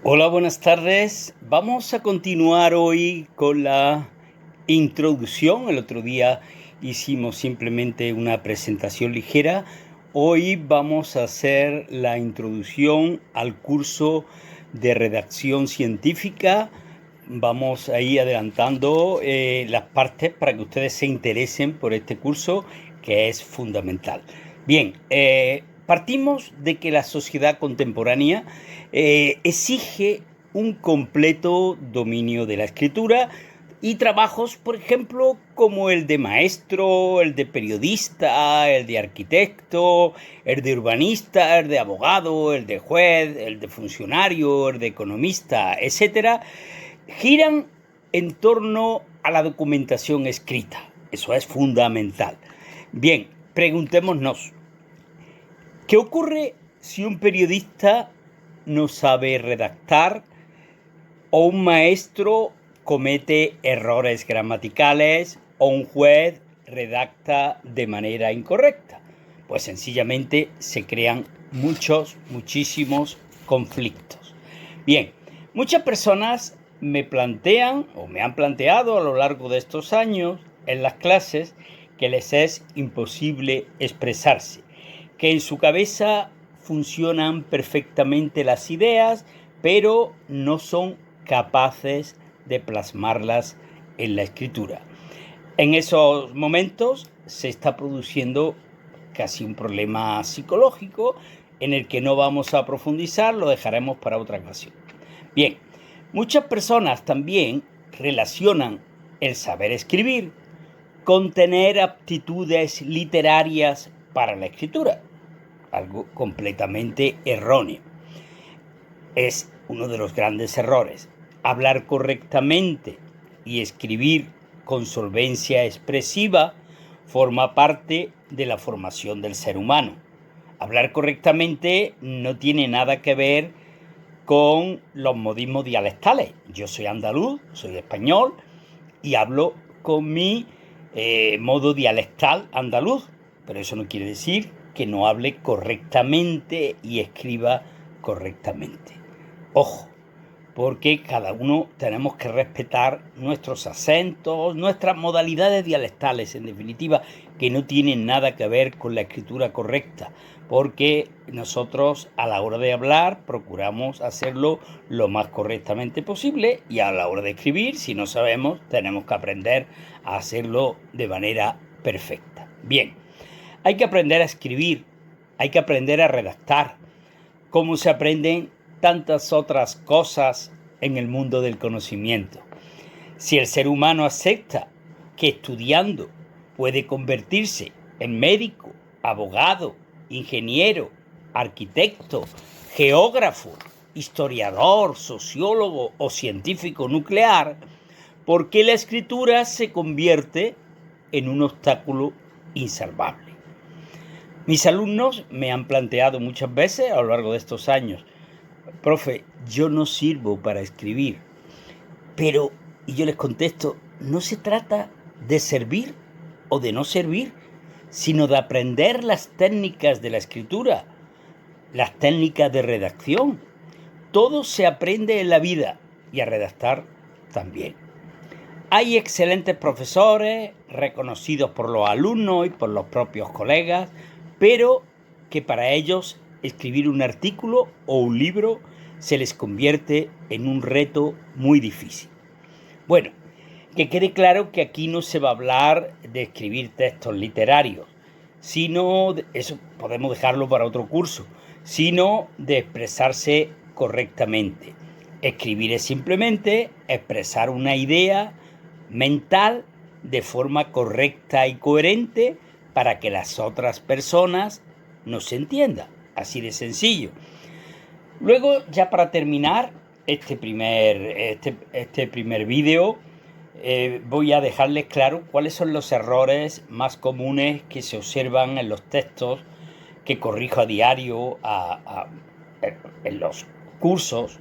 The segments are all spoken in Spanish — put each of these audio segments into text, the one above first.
Hola, buenas tardes. Vamos a continuar hoy con la introducción. El otro día hicimos simplemente una presentación ligera. Hoy vamos a hacer la introducción al curso de redacción científica. Vamos a ir adelantando las partes para que ustedes se interesen por este curso, que es fundamental. Bien, partimos de que la sociedad contemporánea exige un completo dominio de la escritura y trabajos, por ejemplo, como el de maestro, el de periodista, el de arquitecto, el de urbanista, el de abogado, el de juez, el de funcionario, el de economista, etcétera, giran en torno a la documentación escrita. Eso es fundamental. Bien, preguntémonos, ¿qué ocurre si un periodista no sabe redactar o un maestro comete errores gramaticales o un juez redacta de manera incorrecta? Pues sencillamente se crean muchísimos conflictos. Bien, muchas personas me plantean o me han planteado a lo largo de estos años en las clases que les es imposible expresarse, que en su cabeza funcionan perfectamente las ideas, pero no son capaces de plasmarlas en la escritura. En esos momentos se está produciendo casi un problema psicológico en el que no vamos a profundizar, lo dejaremos para otra ocasión. Bien, muchas personas también relacionan el saber escribir con tener aptitudes literarias para la escritura, algo completamente erróneo. Es uno de los grandes errores. Hablar correctamente y escribir con solvencia expresiva forma parte de la formación del ser humano. Hablar correctamente no tiene nada que ver con los modismos dialectales. Yo soy andaluz, soy español y hablo con mi modo dialectal andaluz, pero eso no quiere decir que no hable correctamente y escriba correctamente. Ojo, porque cada uno tenemos que respetar nuestros acentos, nuestras modalidades dialectales, en definitiva, que no tienen nada que ver con la escritura correcta, porque nosotros a la hora de hablar procuramos hacerlo lo más correctamente posible y a la hora de escribir, si no sabemos, tenemos que aprender a hacerlo de manera perfecta. Bien, hay que aprender a escribir, hay que aprender a redactar, como se aprenden tantas otras cosas en el mundo del conocimiento. Si el ser humano acepta que estudiando puede convertirse en médico, abogado, ingeniero, arquitecto, geógrafo, historiador, sociólogo o científico nuclear, ¿por qué la escritura se convierte en un obstáculo insalvable? Mis alumnos me han planteado muchas veces a lo largo de estos años: profe, yo no sirvo para escribir. Pero, y yo les contesto, no se trata de servir o de no servir, sino de aprender las técnicas de la escritura, las técnicas de redacción. Todo se aprende en la vida y a redactar también. Hay excelentes profesores, reconocidos por los alumnos y por los propios colegas, pero que para ellos escribir un artículo o un libro se les convierte en un reto muy difícil. Bueno, que quede claro que aquí no se va a hablar de escribir textos literarios, sino, eso podemos dejarlo para otro curso, sino de expresarse correctamente. Escribir es simplemente expresar una idea mental de forma correcta y coherente para que las otras personas nos entiendan. Así de sencillo. Luego, ya para terminar este primer vídeo, voy a dejarles claro cuáles son los errores más comunes que se observan en los textos que corrijo a diario en los cursos.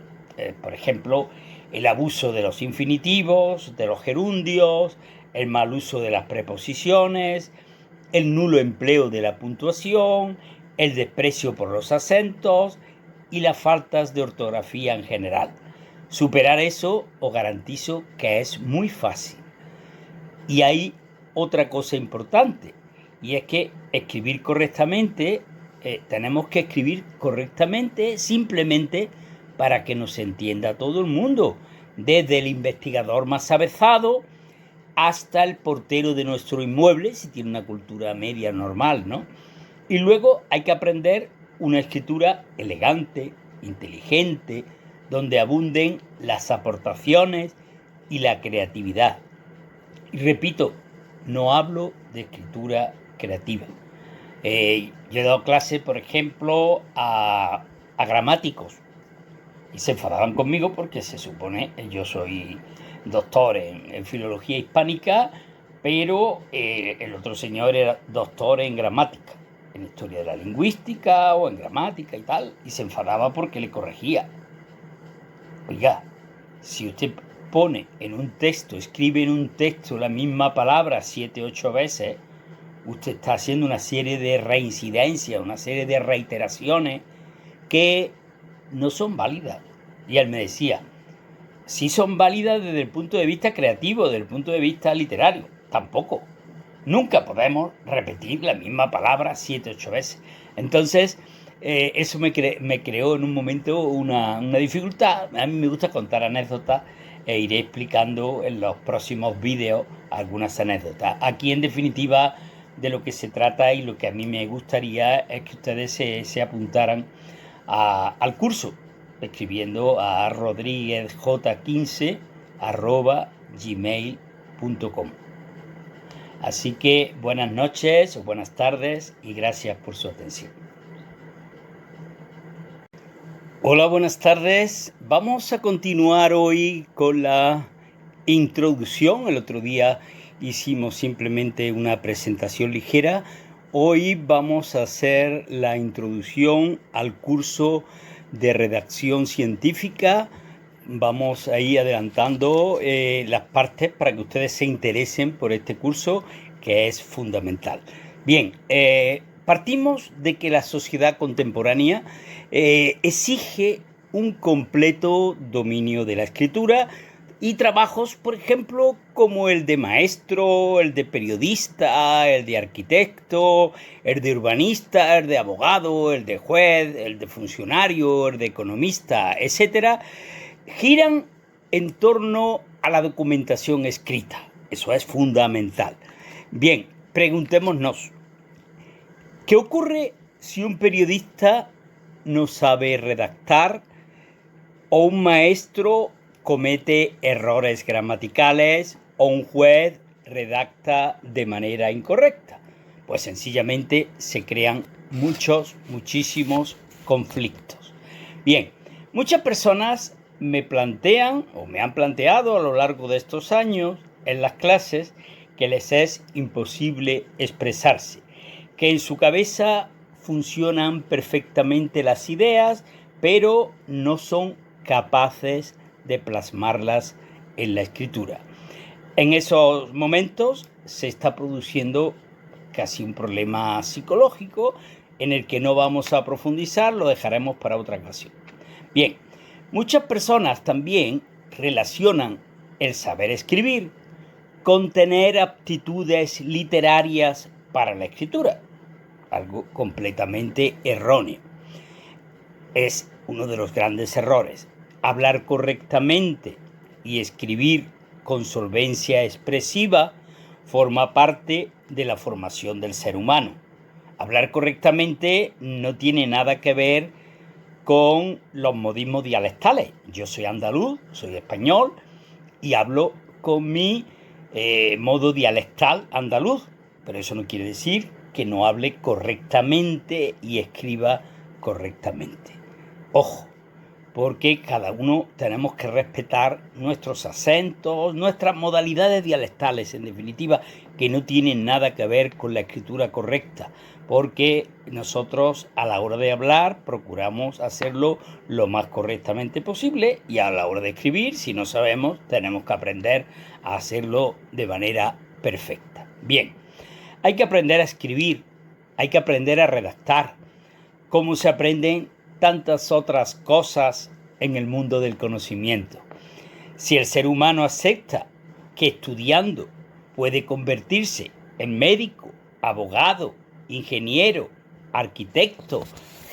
Por ejemplo, el abuso de los infinitivos, de los gerundios, el mal uso de las preposiciones, el nulo empleo de la puntuación, el desprecio por los acentos, y las faltas de ortografía en general. Superar eso os garantizo que es muy fácil. Y hay otra cosa importante, y es que escribir correctamente, tenemos que escribir correctamente simplemente para que nos entienda todo el mundo, desde el investigador más avezado hasta el portero de nuestro inmueble, si tiene una cultura media normal, ¿no? Y luego hay que aprender una escritura elegante, inteligente, donde abunden las aportaciones y la creatividad. Y repito, no hablo de escritura creativa. Yo he dado clase, por ejemplo, a gramáticos y se enfadaban conmigo porque se supone que yo soy doctor en filología hispánica, pero el otro señor era doctor en gramática, en historia de la lingüística o en gramática y tal, y se enfadaba porque le corregía. Oiga, si usted pone en un texto, escribe en un texto la misma palabra 7, 8 veces, usted está haciendo una serie de reincidencias, una serie de reiteraciones que no son válidas. Y él me decía, sí son válidas desde el punto de vista creativo, desde el punto de vista literario, tampoco. Nunca podemos repetir la misma palabra 7, 8 veces. Entonces, eso me creó en un momento una dificultad. A mí me gusta contar anécdotas e iré explicando en los próximos vídeos algunas anécdotas. Aquí, en definitiva, de lo que se trata y lo que a mí me gustaría es que ustedes se apuntaran al curso, escribiendo a rodriguezj15@gmail.com. Así que buenas noches o buenas tardes y gracias por su atención. Hola, buenas tardes. Vamos a continuar hoy con la introducción. El otro día hicimos simplemente una presentación ligera. Hoy vamos a hacer la introducción al curso de redacción científica. Vamos a ir adelantando las partes para que ustedes se interesen por este curso, que es fundamental. Bien, partimos de que la sociedad contemporánea exige un completo dominio de la escritura y trabajos, por ejemplo, como el de maestro, el de periodista, el de arquitecto, el de urbanista, el de abogado, el de juez, el de funcionario, el de economista, etcétera, giran en torno a la documentación escrita. Eso es fundamental. Bien, preguntémonos, ¿qué ocurre si un periodista no sabe redactar o un maestro comete errores gramaticales o un juez redacta de manera incorrecta? Pues sencillamente se crean muchísimos conflictos. Bien, muchas personas me plantean o me han planteado a lo largo de estos años en las clases que les es imposible expresarse, que en su cabeza funcionan perfectamente las ideas, pero no son capaces de plasmarlas en la escritura. En esos momentos se está produciendo casi un problema psicológico en el que no vamos a profundizar, lo dejaremos para otra ocasión. Bien, muchas personas también relacionan el saber escribir con tener aptitudes literarias para la escritura, algo completamente erróneo. Es uno de los grandes errores. Hablar correctamente y escribir con solvencia expresiva forma parte de la formación del ser humano. Hablar correctamente no tiene nada que ver con los modismos dialectales. Yo soy andaluz, soy español y hablo con mi modo dialectal andaluz, pero eso no quiere decir que no hable correctamente y escriba correctamente. Ojo, porque cada uno tenemos que respetar nuestros acentos, nuestras modalidades dialectales, en definitiva, que no tienen nada que ver con la escritura correcta, porque nosotros a la hora de hablar procuramos hacerlo lo más correctamente posible y a la hora de escribir, si no sabemos, tenemos que aprender a hacerlo de manera perfecta. Bien, hay que aprender a escribir, hay que aprender a redactar. ¿Cómo se aprenden tantas otras cosas en el mundo del conocimiento. Si el ser humano acepta que estudiando puede convertirse en médico, abogado, ingeniero, arquitecto,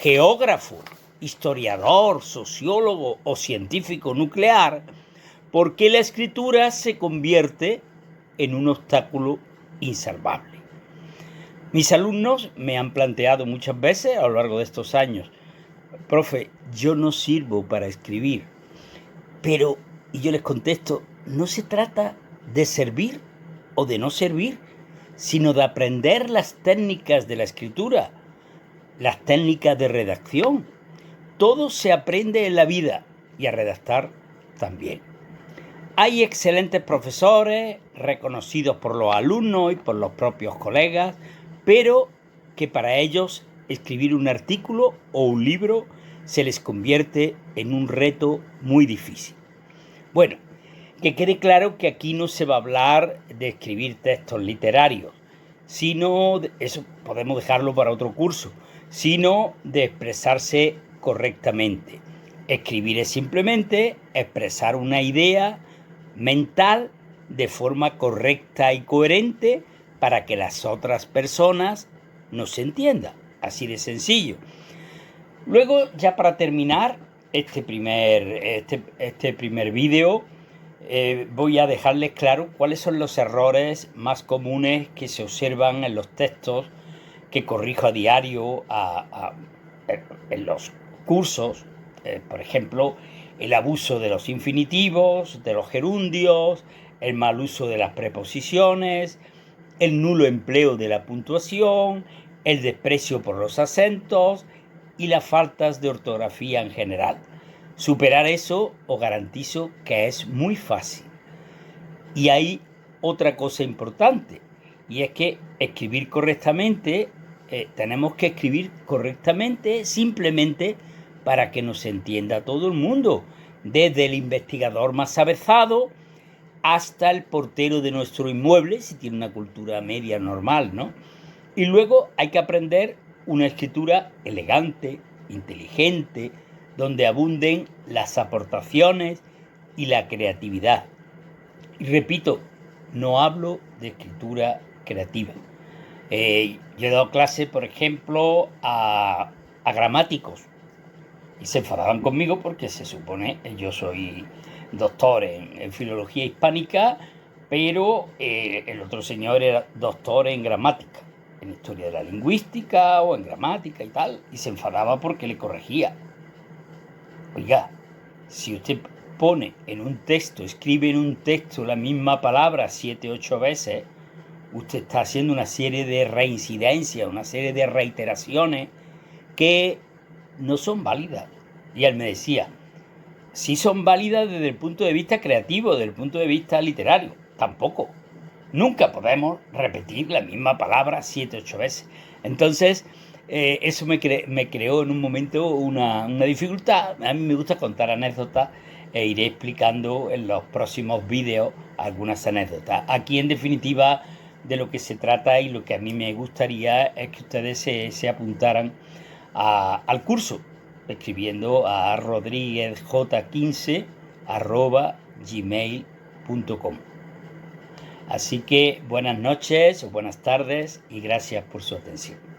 geógrafo, historiador, sociólogo o científico nuclear, ¿por qué la escritura se convierte en un obstáculo insalvable? Mis alumnos me han planteado muchas veces a lo largo de estos años: profe, yo no sirvo para escribir. Pero, y yo les contesto, no se trata de servir o de no servir, sino de aprender las técnicas de la escritura, las técnicas de redacción. Todo se aprende en la vida y a redactar también. Hay excelentes profesores, reconocidos por los alumnos y por los propios colegas, pero que para ellos escribir un artículo o un libro se les convierte en un reto muy difícil. Bueno, que quede claro que aquí no se va a hablar de escribir textos literarios, sino, eso podemos dejarlo para otro curso, sino de expresarse correctamente. Escribir es simplemente expresar una idea mental de forma correcta y coherente para que las otras personas nos entiendan. Así de sencillo. Luego, ya para terminar este primer vídeo, voy a dejarles claro cuáles son los errores más comunes que se observan en los textos que corrijo a diario en los cursos. Por ejemplo, el abuso de los infinitivos, de los gerundios, el mal uso de las preposiciones, el nulo empleo de la puntuación, el desprecio por los acentos y las faltas de ortografía en general. Superar eso os garantizo que es muy fácil. Y hay otra cosa importante, y es que escribir correctamente, tenemos que escribir correctamente simplemente para que nos entienda todo el mundo, desde el investigador más avezado hasta el portero de nuestro inmueble, si tiene una cultura media normal, ¿no? Y luego hay que aprender una escritura elegante, inteligente, donde abunden las aportaciones y la creatividad. Y repito, no hablo de escritura creativa. Yo he dado clase, por ejemplo, a gramáticos, y se enfadaban conmigo porque se supone que yo soy doctor en filología hispánica, pero el otro señor era doctor en gramática, en historia de la lingüística o en gramática y tal, y se enfadaba porque le corregía. Oiga, si usted pone en un texto, escribe en un texto la misma palabra 7, 8 veces, usted está haciendo una serie de reincidencias, una serie de reiteraciones que no son válidas. Y él me decía, sí son válidas desde el punto de vista creativo, desde el punto de vista literario. Tampoco. Nunca podemos repetir la misma palabra 7, 8 veces. Entonces, eso me creó en un momento una dificultad. A mí me gusta contar anécdotas e iré explicando en los próximos vídeos algunas anécdotas. Aquí, en definitiva, de lo que se trata y lo que a mí me gustaría es que ustedes se apuntaran al curso, escribiendo a rodriguezj15@gmail.com. Así que buenas noches o buenas tardes y gracias por su atención.